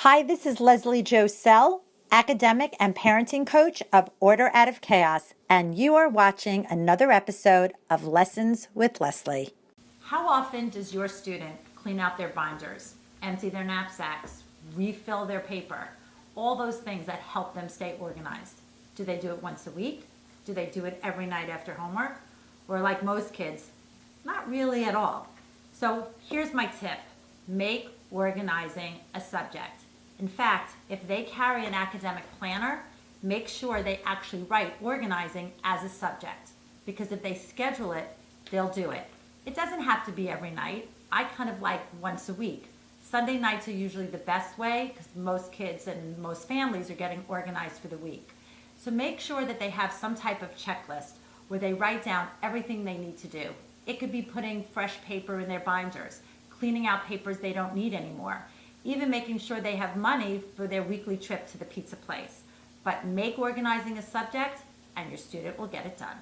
Hi, this is Leslie Josel, academic and parenting coach of Order Out of Chaos, and you are watching another episode of Lessons with Leslie. How often does your student clean out their binders, empty their knapsacks, refill their paper, all those things that help them stay organized? Do they do it once a week? Do they do it every night after homework? Or like most kids, not really at all. So here's my tip. Make organizing a subject. In fact, if they carry an academic planner, make sure they actually write organizing as a subject. Because if they schedule it, they'll do it. It doesn't have to be every night. I kind of like once a week. Sunday nights are usually the best way because most kids and most families are getting organized for the week. So make sure that they have some type of checklist where they write down everything they need to do. It could be putting fresh paper in their binders, cleaning out papers they don't need anymore, even making sure they have money for their weekly trip to the pizza place. But make organizing a subject and your student will get it done.